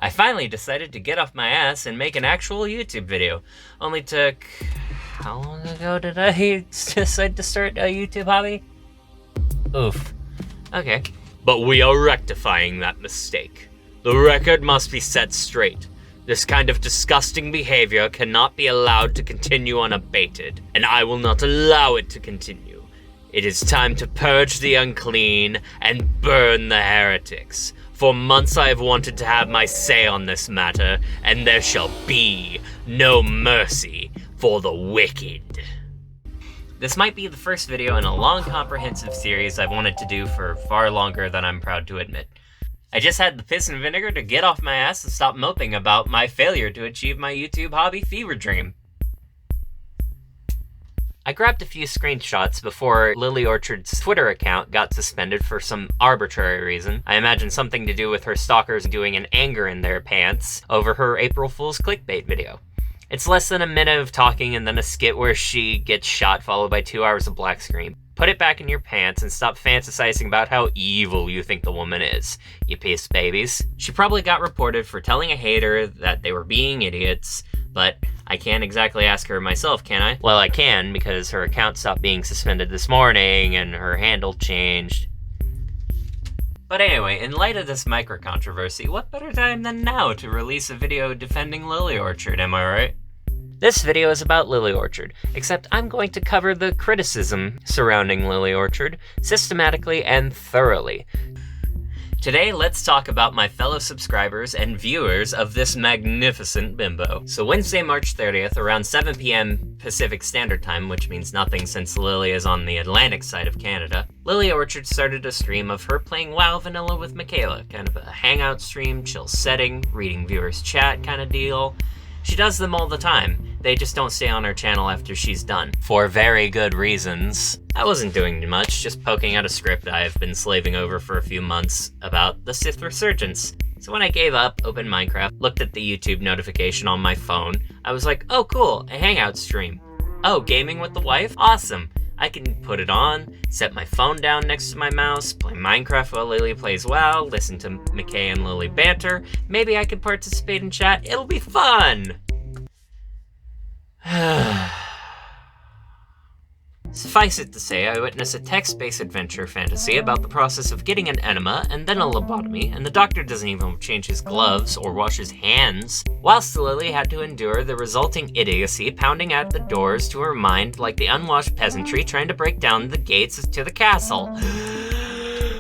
I finally decided to get off my ass and make an actual YouTube video. Only took... how long ago did I decide to start a YouTube hobby? Oof. Okay. But we are rectifying that mistake. The record must be set straight. This kind of disgusting behavior cannot be allowed to continue unabated, and I will not allow it to continue. It is time to purge the unclean and burn the heretics. For months I have wanted to have my say on this matter, and there shall be no mercy for the wicked. This might be the first video in a long, comprehensive series I've wanted to do for far longer than I'm proud to admit. I just had the piss and vinegar to get off my ass and stop moping about my failure to achieve my YouTube hobby fever dream. I grabbed a few screenshots before Lily Orchard's Twitter account got suspended for some arbitrary reason. I imagine something to do with her stalkers doing an anger in their pants over her April Fool's clickbait video. It's less than a minute of talking and then a skit where she gets shot followed by 2 hours of black screen. Put it back in your pants and stop fantasizing about how evil you think the woman is, you piece babies. She probably got reported for telling a hater that they were being idiots, but I can't exactly ask her myself, can I? Well, I can, because her account stopped being suspended this morning and her handle changed. But anyway, in light of this micro-controversy, what better time than now to release a video defending Lily Orchard, am I right? This video is about Lily Orchard, except I'm going to cover the criticism surrounding Lily Orchard systematically and thoroughly. Today, let's talk about my fellow subscribers and viewers of this magnificent bimbo. So Wednesday, March 30th, around 7 p.m. Pacific Standard Time, which means nothing since Lily is on the Atlantic side of Canada, Lily Orchard started a stream of her playing WoW Vanilla with Michaela, kind of a hangout stream, chill setting, reading viewers' chat kind of deal. She does them all the time. They just don't stay on her channel after she's done. For very good reasons. I wasn't doing much, just poking out a script I've been slaving over for a few months about the Sith Resurgence. So when I gave up, opened Minecraft, looked at the YouTube notification on my phone, I was like, oh cool, a hangout stream. Oh, gaming with the wife? Awesome. I can put it on, set my phone down next to my mouse, play Minecraft while Lily plays WoW, listen to McKay and Lily banter, maybe I could participate in chat, it'll be fun! Suffice it to say, I witness a text-based adventure fantasy about the process of getting an enema and then a lobotomy, and the doctor doesn't even change his gloves or wash his hands, whilst Lily had to endure the resulting idiocy pounding at the doors to her mind like the unwashed peasantry trying to break down the gates to the castle.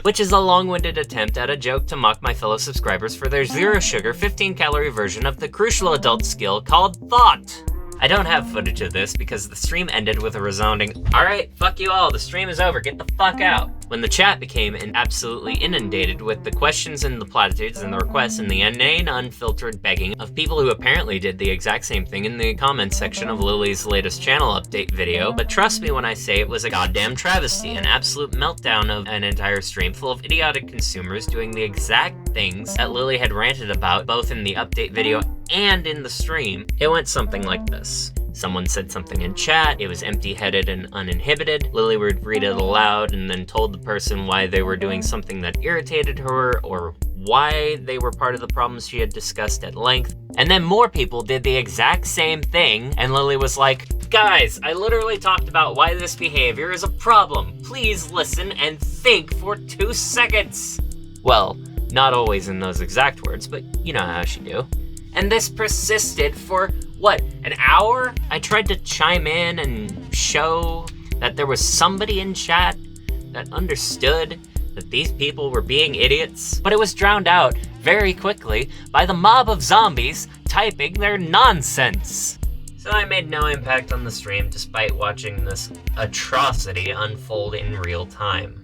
Which is a long-winded attempt at a joke to mock my fellow subscribers for their zero-sugar, 15-calorie version of the crucial adult skill called thought. I don't have footage of this because the stream ended with a resounding, alright, fuck you all, the stream is over, get the fuck out. When the chat became absolutely inundated with the questions and the platitudes and the requests and the inane, unfiltered begging of people who apparently did the exact same thing in the comments section of Lily's latest channel update video, but trust me when I say it was a goddamn travesty, an absolute meltdown of an entire stream full of idiotic consumers doing the exact things that Lily had ranted about both in the update video and in the stream. It went something like this. Someone said something in chat, it was empty-headed and uninhibited. Lily would read it aloud and then told the person why they were doing something that irritated her or why they were part of the problems she had discussed at length. And then more people did the exact same thing, and Lily was like, guys, I literally talked about why this behavior is a problem. Please listen and think for 2 seconds. Well, not always in those exact words, but you know how she do. And this persisted for, what, an hour? I tried to chime in and show that there was somebody in chat that understood that these people were being idiots, but it was drowned out very quickly by the mob of zombies typing their nonsense. So I made no impact on the stream despite watching this atrocity unfold in real time.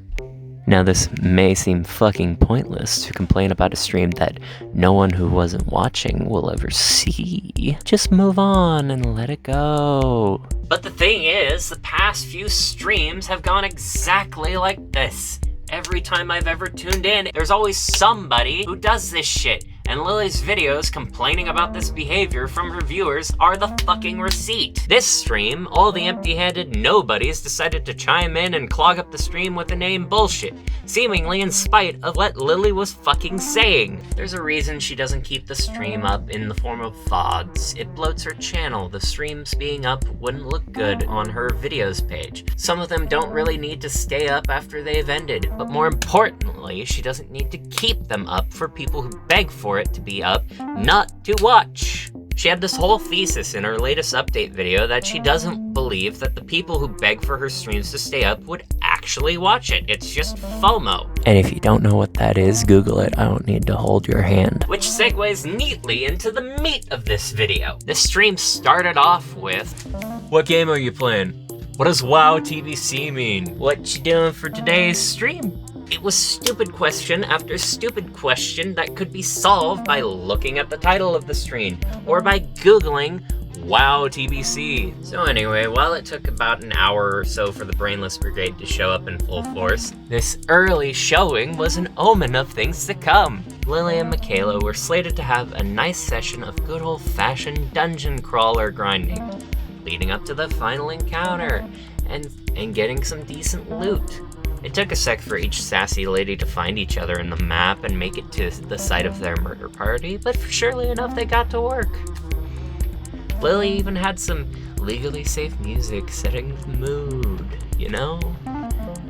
Now this may seem fucking pointless to complain about a stream that no one who wasn't watching will ever see. Just move on and let it go. But the thing is, the past few streams have gone exactly like this. Every time I've ever tuned in, there's always somebody who does this shit. and Lily's videos complaining about this behavior from her viewers are the fucking receipt. This stream, all the empty-handed nobodies decided to chime in and clog up the stream with inane bullshit, seemingly in spite of what Lily was fucking saying. There's a reason she doesn't keep the stream up in the form of VODs. It bloats her channel. The streams being up wouldn't look good on her videos page. Some of them don't really need to stay up after they've ended, but more importantly, she doesn't need to keep them up for people who beg for it to be up, not to watch. She had this whole thesis in her latest update video that she doesn't believe that the people who beg for her streams to stay up would actually watch it. It's just FOMO. And if you don't know what that is, Google it. I don't need to hold your hand. Which segues neatly into the meat of this video. This stream started off with, "What game are you playing? What does WoW TBC mean? What you doing for today's stream?" It was stupid question after stupid question that could be solved by looking at the title of the stream or by Googling WoW TBC. So anyway, while it took about an hour or so for the Brainless Brigade to show up in full force, this early showing was an omen of things to come. Lily and Michaela were slated to have a nice session of good old-fashioned dungeon crawler grinding, leading up to the final encounter and getting some decent loot. It took a sec for each sassy lady to find each other in the map and make it to the site of their murder party, but surely enough they got to work. Lily even had some legally safe music setting the mood, you know?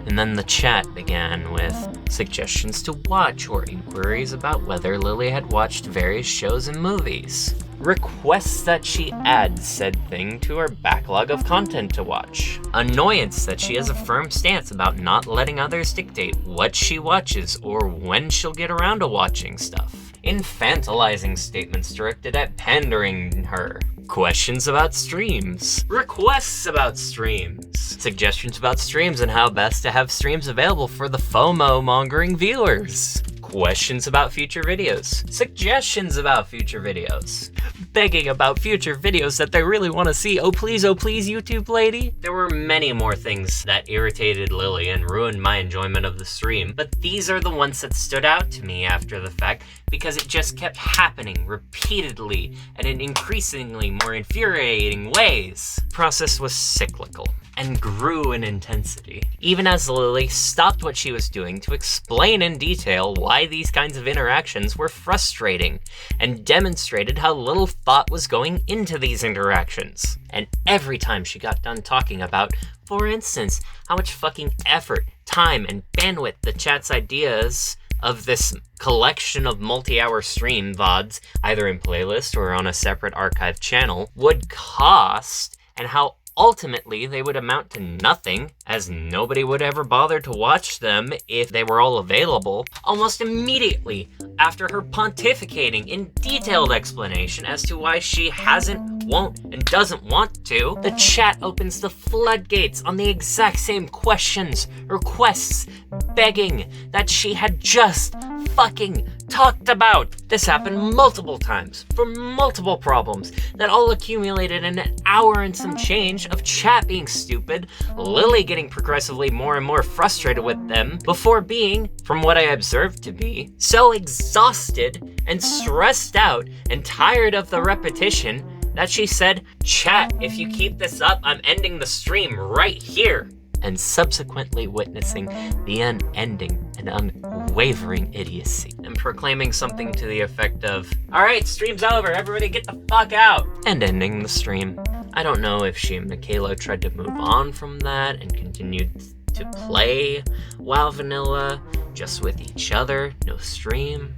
And then the chat began with suggestions to watch or inquiries about whether Lily had watched various shows and movies. Requests that she add said thing to her backlog of content to watch. Annoyance that she has a firm stance about not letting others dictate what she watches or when she'll get around to watching stuff. Infantilizing statements directed at pandering her. Questions about streams. Requests about streams. Suggestions about streams and how best to have streams available for the FOMO-mongering viewers. Questions about future videos. Suggestions about future videos. Begging about future videos that they really want to see. Oh please, YouTube lady. There were many more things that irritated Lily and ruined my enjoyment of the stream, but these are the ones that stood out to me after the fact because it just kept happening repeatedly and in increasingly more infuriating ways. The process was cyclical and grew in intensity, even as Lily stopped what she was doing to explain in detail why these kinds of interactions were frustrating, and demonstrated how little thought was going into these interactions. And every time she got done talking about, for instance, how much fucking effort, time, and bandwidth the chat's ideas of this collection of multi-hour stream VODs, either in playlist or on a separate archive channel, would cost, and how ultimately they would amount to nothing, as nobody would ever bother to watch them if they were all available. Almost immediately after her pontificating in detailed explanation as to why she hasn't, won't, and doesn't want to, the chat opens the floodgates on the exact same questions, requests, begging that she had just fucking talked about. This happened multiple times for multiple problems that all accumulated in an hour and some change of chat being stupid, Lily getting progressively more and more frustrated with them, before being, from what I observed to be, so exhausted and stressed out and tired of the repetition that she said, "Chat, if you keep this up, I'm ending the stream right here." And subsequently witnessing the unending and unwavering idiocy, and proclaiming something to the effect of, "Alright, stream's over, everybody get the fuck out," and ending the stream. I don't know if she and Michaela tried to move on from that and continued to play WoW Vanilla just with each other, no stream,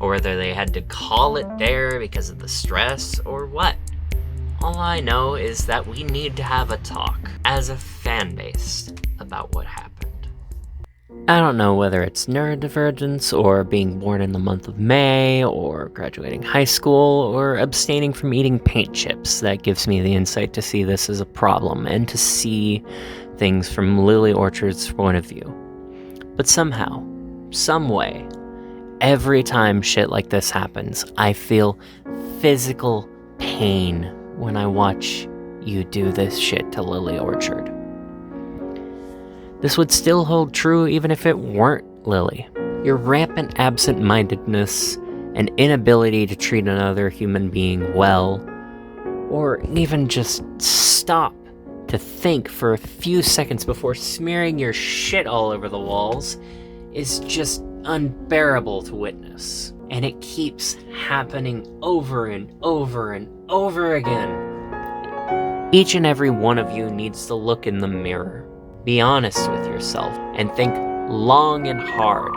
or whether they had to call it there because of the stress, or what. All I know is that we need to have a talk, as a fan base, about what happened. I don't know whether it's neurodivergence, or being born in the month of May, or graduating high school, or abstaining from eating paint chips that gives me the insight to see this as a problem, and to see things from Lily Orchard's point of view. But somehow, some way, every time shit like this happens, I feel physical pain when I watch you do this shit to Lily Orchard. This would still hold true even if it weren't Lily. Your rampant absent-mindedness an inability to treat another human being well, or even just stop to think for a few seconds before smearing your shit all over the walls is just unbearable to witness. And it keeps happening over and over and over again. Each and every one of you needs to look in the mirror, be honest with yourself, and think long and hard.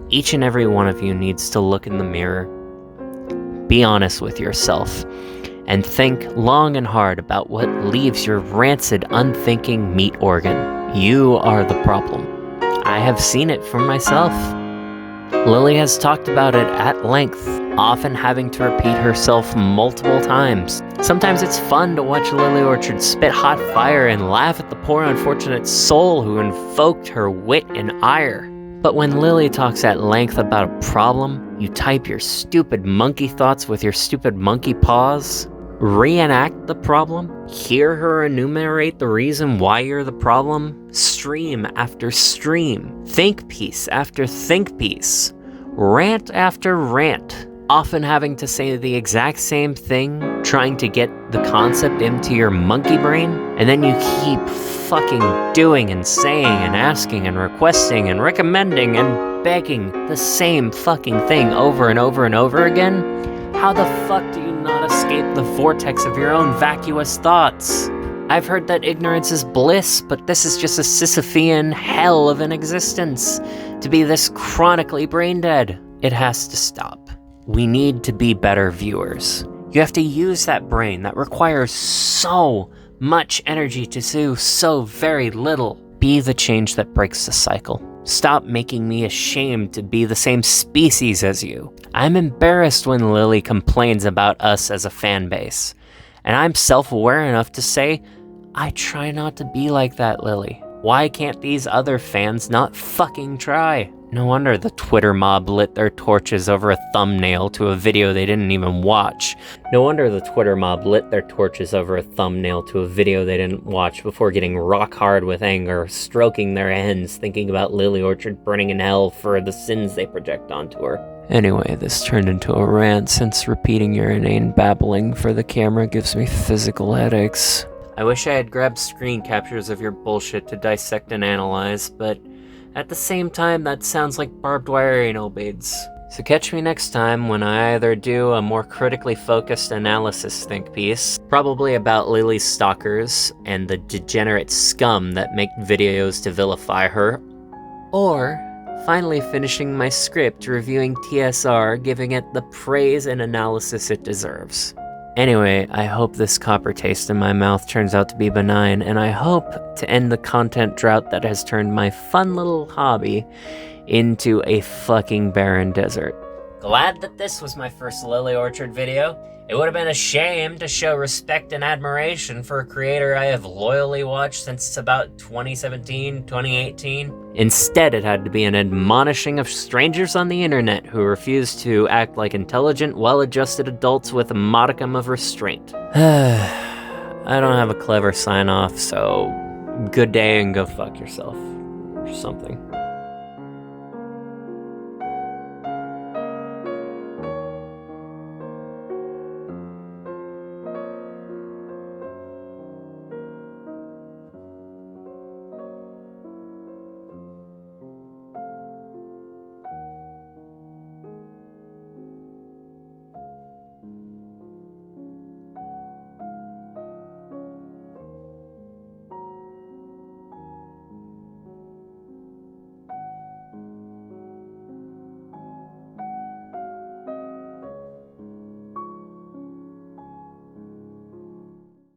Each and every one of you needs to look in the mirror, be honest with yourself, and think long and hard about what leaves your rancid, unthinking meat organ. You are the problem. I have seen it for myself. Lily has talked about it at length, often having to repeat herself multiple times. Sometimes it's fun to watch Lily Orchard spit hot fire and laugh at the poor unfortunate soul who invoked her wit and ire. But when Lily talks at length about a problem, you type your stupid monkey thoughts with your stupid monkey paws, reenact the problem, hear her enumerate the reason why you're the problem, stream after stream, think piece after think piece, rant after rant, often having to say the exact same thing, trying to get the concept into your monkey brain, and then you keep fucking doing and saying and asking and requesting and recommending and begging the same fucking thing over and over and over again. How the fuck do you not escape the vortex of your own vacuous thoughts? I've heard that ignorance is bliss, but this is just a Sisyphean hell of an existence. To be this chronically brain dead, it has to stop. We need to be better viewers. You have to use that brain that requires so much energy to do so very little. Be the change that breaks the cycle. Stop making me ashamed to be the same species as you. I'm embarrassed when Lily complains about us as a fan base. And I'm self-aware enough to say, I try not to be like that, Lily. Why can't these other fans not fucking try? No wonder the Twitter mob lit their torches over a thumbnail to a video they didn't even watch. No wonder the Twitter mob lit their torches over a thumbnail to a video they didn't watch before getting rock hard with anger, stroking their hands, thinking about Lily Orchard burning in hell for the sins they project onto her. Anyway, this turned into a rant since repeating your inane babbling for the camera gives me physical headaches. I wish I had grabbed screen captures of your bullshit to dissect and analyze, but at the same time, that sounds like barbed wire anal beads. So catch me next time when I either do a more critically focused analysis think piece, probably about Lily's stalkers and the degenerate scum that make videos to vilify her, or finally finishing my script reviewing TSR, giving it the praise and analysis it deserves. Anyway, I hope this copper taste in my mouth turns out to be benign, and I hope to end the content drought that has turned my fun little hobby into a fucking barren desert. Glad that this was my first Lily Orchard video. It would have been a shame to show respect and admiration for a creator I have loyally watched since about 2017, 2018. Instead, it had to be an admonishing of strangers on the internet who refuse to act like intelligent, well-adjusted adults with a modicum of restraint. I don't have a clever sign-off, so good day and go fuck yourself. Or something.